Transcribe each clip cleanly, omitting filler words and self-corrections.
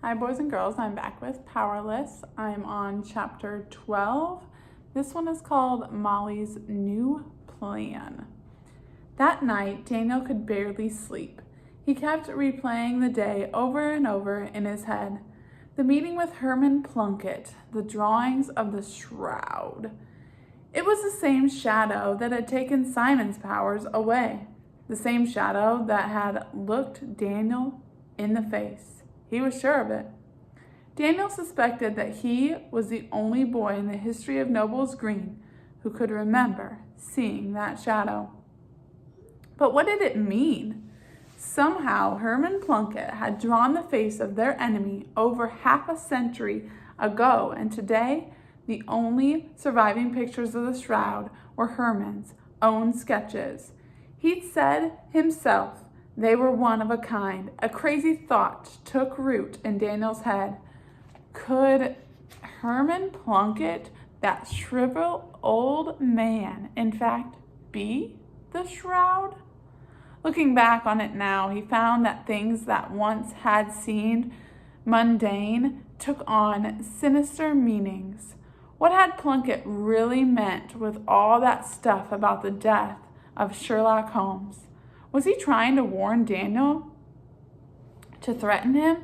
Hi boys and girls, I'm back with Powerless. I'm on chapter 12. This one is called Molly's New Plan. That night, Daniel could barely sleep. He kept replaying the day over and over in his head. The meeting with Herman Plunkett, the drawings of the shroud. It was the same shadow that had taken Simon's powers away. The same shadow that had looked Daniel in the face. He was sure of it. Daniel suspected that he was the only boy in the history of Noble's Green who could remember seeing that shadow. But what did it mean? Somehow Herman Plunkett had drawn the face of their enemy over half a century ago, and today the only surviving pictures of the shroud were Herman's own sketches. He'd said himself they were one of a kind. A crazy thought took root in Daniel's head. Could Herman Plunkett, that shriveled old man, in fact be the shroud? Looking back on it now, he found that things that once had seemed mundane took on sinister meanings. What had Plunkett really meant with all that stuff about the death of Sherlock Holmes? Was he trying to warn Daniel? To threaten him?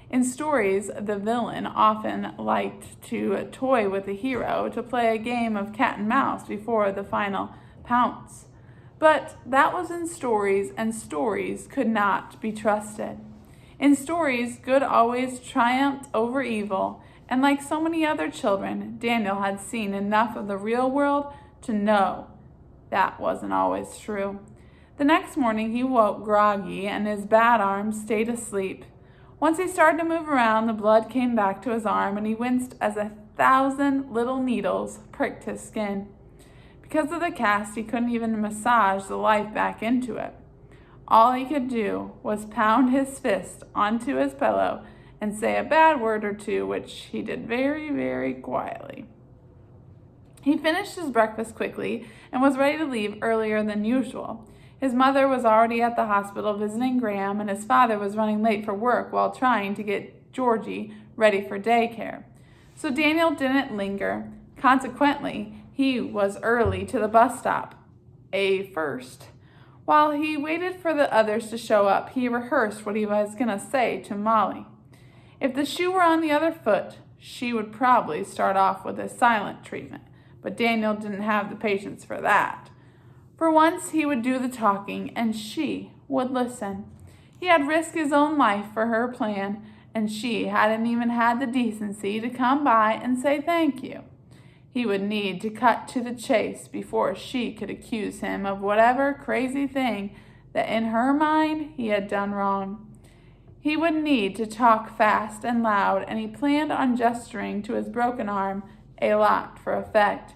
In stories, the villain often liked to toy with the hero, to play a game of cat and mouse before the final pounce. But that was in stories, and stories could not be trusted. In stories, good always triumphed over evil, and like so many other children, Daniel had seen enough of the real world to know that wasn't always true. The next morning he woke groggy and his bad arm stayed asleep. Once he started to move around, the blood came back to his arm and he winced as 1,000 little needles pricked his skin. Because of the cast, he couldn't even massage the life back into it. All he could do was pound his fist onto his pillow and say a bad word or two, which he did very, very quietly. He finished his breakfast quickly and was ready to leave earlier than usual. His mother was already at the hospital visiting Graham, and his father was running late for work while trying to get Georgie ready for daycare. So Daniel didn't linger. Consequently, he was early to the bus stop. A first. While he waited for the others to show up, he rehearsed what he was going to say to Molly. If the shoe were on the other foot, she would probably start off with a silent treatment, but Daniel didn't have the patience for that. For once, he would do the talking, and she would listen. He had risked his own life for her plan, and she hadn't even had the decency to come by and say thank you. He would need to cut to the chase before she could accuse him of whatever crazy thing that in her mind he had done wrong. He would need to talk fast and loud, and he planned on gesturing to his broken arm a lot for effect.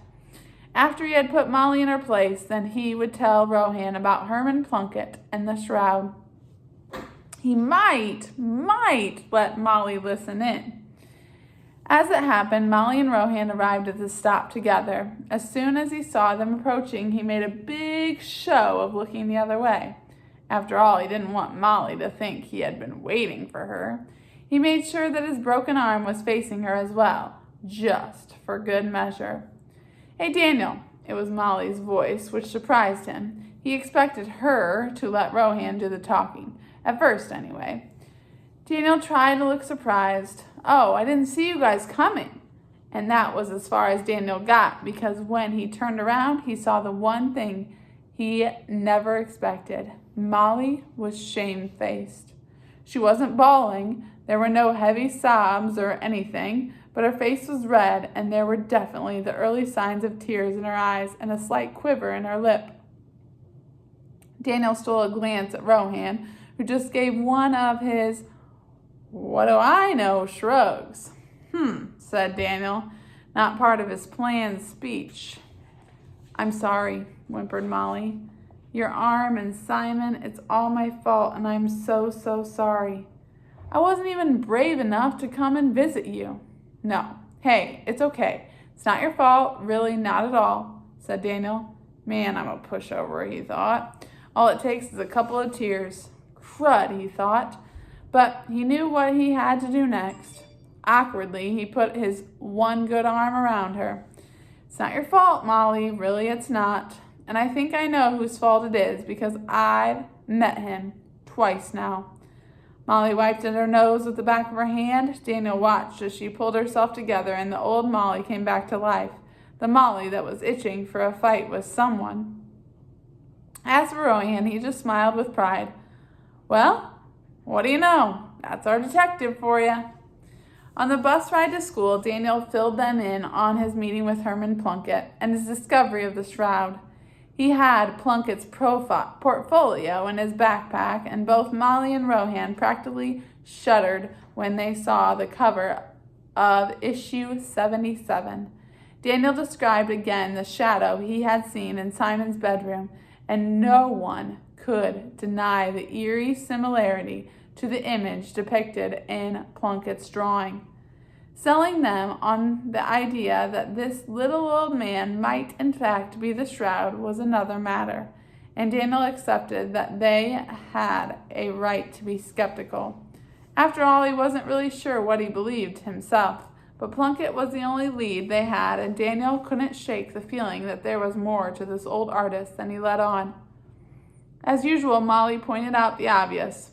After he had put Molly in her place, then he would tell Rohan about Herman Plunkett and the shroud. He might let Molly listen in. As it happened, Molly and Rohan arrived at the stop together. As soon as he saw them approaching, he made a big show of looking the other way. After all, he didn't want Molly to think he had been waiting for her. He made sure that his broken arm was facing her as well, just for good measure. "Hey, Daniel," it was Molly's voice, which surprised him. He expected her to let Rohan do the talking, at first anyway. Daniel tried to look surprised. "Oh, I didn't see you guys coming." And that was as far as Daniel got, because when he turned around, he saw the one thing he never expected. Molly was shamefaced. She wasn't bawling. There were no heavy sobs or anything, but her face was red, and there were definitely the early signs of tears in her eyes and a slight quiver in her lip. Daniel stole a glance at Rohan, who just gave one of his "what do I know" shrugs. Said Daniel, not part of his planned speech. "I'm sorry," whimpered Molly. "Your arm and Simon, it's all my fault, and I'm so sorry. I wasn't even brave enough to come and visit you." "No. Hey, it's okay. It's not your fault, really, not at all," said Daniel. Man, I'm a pushover, he thought. All it takes is a couple of tears. Crud, he thought. But he knew what he had to do next. Awkwardly, he put his one good arm around her. "It's not your fault, Molly. Really, it's not. And I think I know whose fault it is, because I've met him twice now." Molly wiped at her nose with the back of her hand. Daniel watched as she pulled herself together, and the old Molly came back to life. The Molly that was itching for a fight with someone. As for Rohan, he just smiled with pride. "Well, what do you know? That's our detective for you." On the bus ride to school, Daniel filled them in on his meeting with Herman Plunkett and his discovery of the shroud. He had Plunkett's portfolio in his backpack, and both Molly and Rohan practically shuddered when they saw the cover of issue 77. Daniel described again the shadow he had seen in Simon's bedroom, and no one could deny the eerie similarity to the image depicted in Plunkett's drawing. Selling them on the idea that this little old man might in fact be the shroud was another matter, and Daniel accepted that they had a right to be skeptical. After all, he wasn't really sure what he believed himself, but Plunkett was the only lead they had, and Daniel couldn't shake the feeling that there was more to this old artist than he let on. As usual, Molly pointed out the obvious.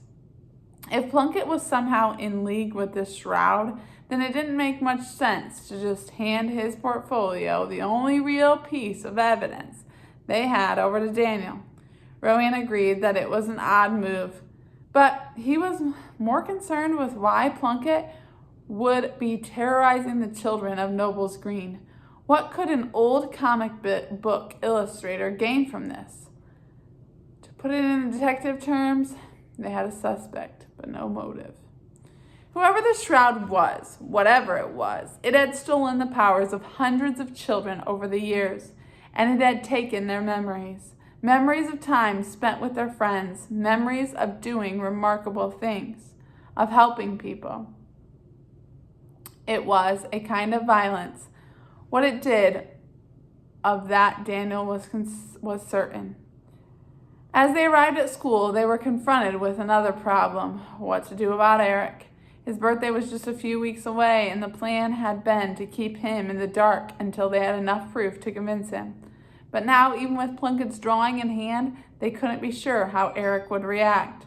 If Plunkett was somehow in league with this shroud, then it didn't make much sense to just hand his portfolio, the only real piece of evidence they had, over to Daniel. Rowan agreed that it was an odd move, but he was more concerned with why Plunkett would be terrorizing the children of Noble's Green. What could an old comic book illustrator gain from this? To put it in detective terms, they had a suspect, but no motive. Whoever the shroud was, whatever it was, it had stolen the powers of hundreds of children over the years, and it had taken their memories. Memories of time spent with their friends, memories of doing remarkable things, of helping people. It was a kind of violence. What it did, of that Daniel was certain. As they arrived at school, they were confronted with another problem: what to do about Eric. His birthday was just a few weeks away, and the plan had been to keep him in the dark until they had enough proof to convince him. But now, even with Plunkett's drawing in hand, they couldn't be sure how Eric would react.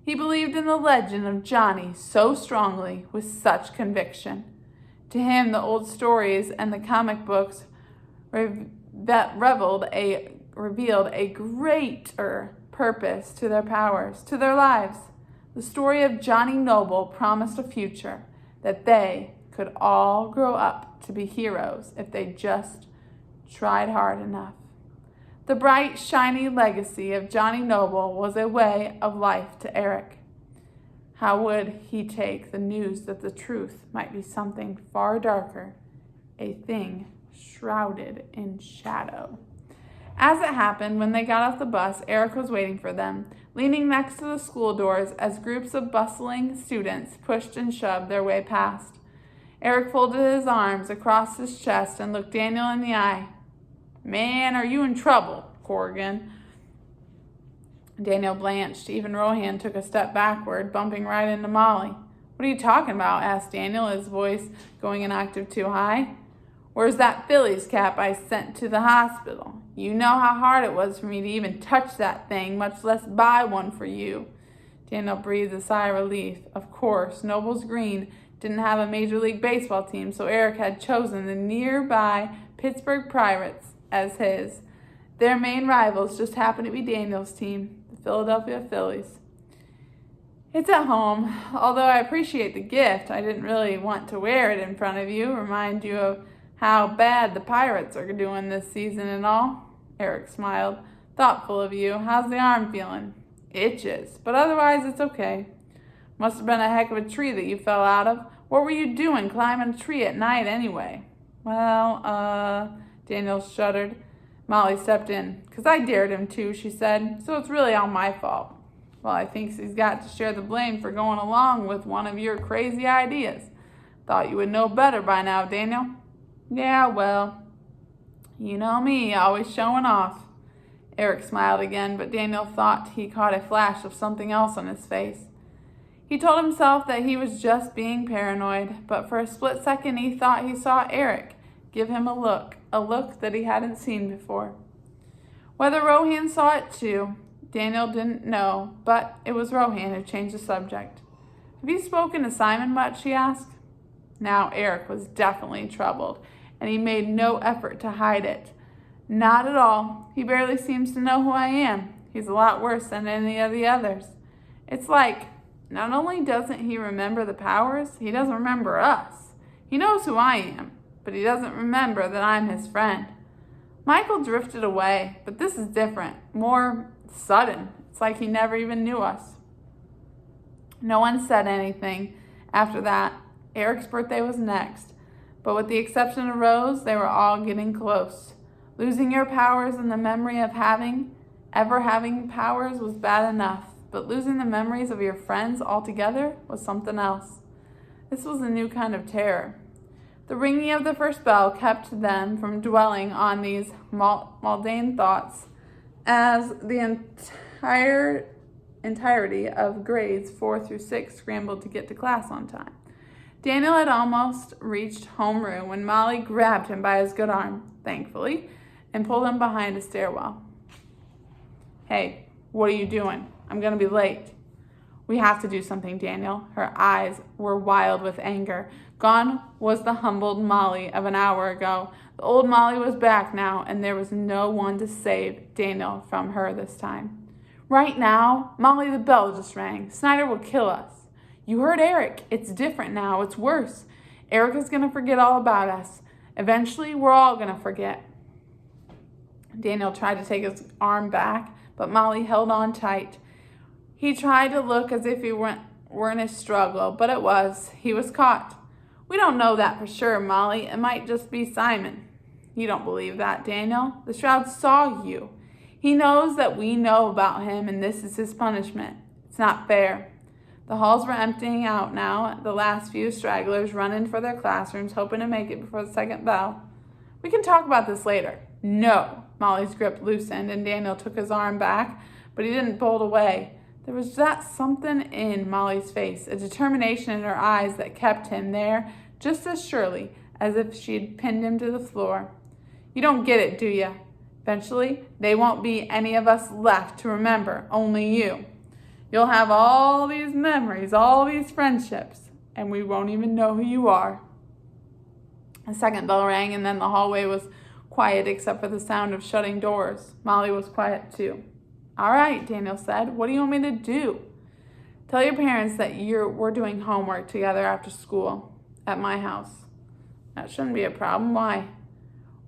He believed in the legend of Johnny so strongly, with such conviction. To him, the old stories and the comic books revealed a greater purpose to their powers, to their lives. The story of Johnny Noble promised a future, that they could all grow up to be heroes if they just tried hard enough. The bright, shiny legacy of Johnny Noble was a way of life to Eric. How would he take the news that the truth might be something far darker, a thing shrouded in shadow? As it happened, when they got off the bus, Eric was waiting for them, leaning next to the school doors as groups of bustling students pushed and shoved their way past. Eric folded his arms across his chest and looked Daniel in the eye. "Man, are you in trouble, Corrigan?" Daniel blanched. Even Rohan took a step backward, bumping right into Molly. "What are you talking about?" asked Daniel, his voice going an octave too high. "Where's that Phillies cap I sent to the hospital? You know how hard it was for me to even touch that thing, much less buy one for you." Daniel breathed a sigh of relief. Of course, Noble's Green didn't have a Major League Baseball team, so Eric had chosen the nearby Pittsburgh Pirates as his. Their main rivals just happened to be Daniel's team, the Philadelphia Phillies. "It's at home. Although I appreciate the gift, I didn't really want to wear it in front of you, remind you of how bad the Pirates are doing this season and all." Eric smiled. "Thoughtful of you. How's the arm feeling?" "Itches, but otherwise it's okay." "Must have been a heck of a tree that you fell out of. What were you doing climbing a tree at night anyway?" Daniel shuddered. Molly stepped in. "'Cause I dared him to," she said, "so it's really all my fault." "Well, I think he's got to share the blame for going along with one of your crazy ideas. Thought you would know better by now, Daniel." "Yeah, well, you know me, always showing off." Eric smiled again, but Daniel thought he caught a flash of something else on his face. He told himself that he was just being paranoid, but for a split second he thought he saw Eric give him a look that he hadn't seen before. Whether Rohan saw it too, Daniel didn't know, but it was Rohan who changed the subject. "Have you spoken to Simon much?" he asked. Now Eric was definitely troubled, and he made no effort to hide it. "Not at all. He barely seems to know who I am. He's a lot worse than any of the others. It's like, not only doesn't he remember the powers, he doesn't remember us. He knows who I am, but he doesn't remember that I'm his friend. Michael drifted away, but this is different, more sudden. It's like he never even knew us." No one said anything after that. Eric's birthday was next, but with the exception of Rose, they were all getting close. Losing your powers and the memory of ever having powers was bad enough, but losing the memories of your friends altogether was something else. This was a new kind of terror. The ringing of the first bell kept them from dwelling on these mundane thoughts as the entirety of grades 4 through 6 scrambled to get to class on time. Daniel had almost reached homeroom when Molly grabbed him by his good arm, thankfully, and pulled him behind a stairwell. "Hey, what are you doing? I'm going to be late." "We have to do something, Daniel." Her eyes were wild with anger. Gone was the humbled Molly of an hour ago. The old Molly was back now, and there was no one to save Daniel from her this time. "Right now? Molly, the bell just rang. Snyder will kill us." "You heard Eric. It's different now. It's worse. Eric is going to forget all about us. Eventually, we're all going to forget." Daniel tried to take his arm back, but Molly held on tight. He tried to look as if he weren't a struggle, but it was. He was caught. "We don't know that for sure, Molly. It might just be Simon." "You don't believe that, Daniel. The Shroud saw you. He knows that we know about him, and this is his punishment. It's not fair." The halls were emptying out now, the last few stragglers running for their classrooms, hoping to make it before the second bell. "We can talk about this later." "No." Molly's grip loosened, and Daniel took his arm back, but he didn't bolt away. There was that something in Molly's face, a determination in her eyes that kept him there just as surely as if she'd pinned him to the floor. "You don't get it, do you? Eventually, they won't be any of us left to remember, only you. You'll have all these memories, all these friendships, and we won't even know who you are." A second bell rang, and then the hallway was quiet except for the sound of shutting doors. Molly was quiet too. "All right," Daniel said. "What do you want me to do?" "Tell your parents that we're doing homework together after school at my house." "That shouldn't be a problem. Why?"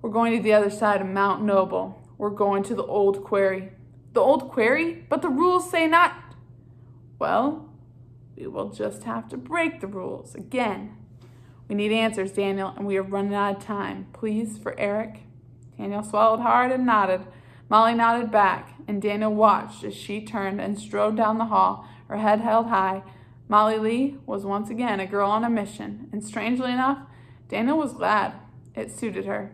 "We're going to the other side of Mount Noble. We're going to the old quarry." "The old quarry? But the rules say not." "Well, we will just have to break the rules again." "We need answers, Daniel, and we are running out of time. Please, for Eric." Daniel swallowed hard and nodded. Molly nodded back, and Daniel watched as she turned and strode down the hall, her head held high. Molly Lee was once again a girl on a mission, and strangely enough, Daniel was glad. It suited her.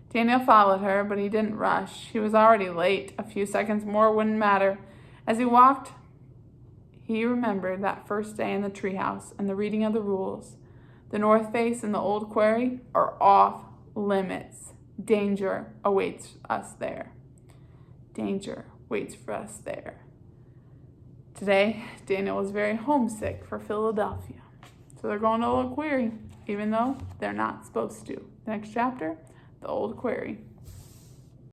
Daniel followed her, but he didn't rush. He was already late. A few seconds more wouldn't matter. As he walked, he remembered that first day in the treehouse and the reading of the rules. The north face and the old quarry are off limits. Danger awaits us there. Danger waits for us there. Today, Daniel was very homesick for Philadelphia. So they're going to Old Quarry, even though they're not supposed to. Next chapter, the Old Quarry.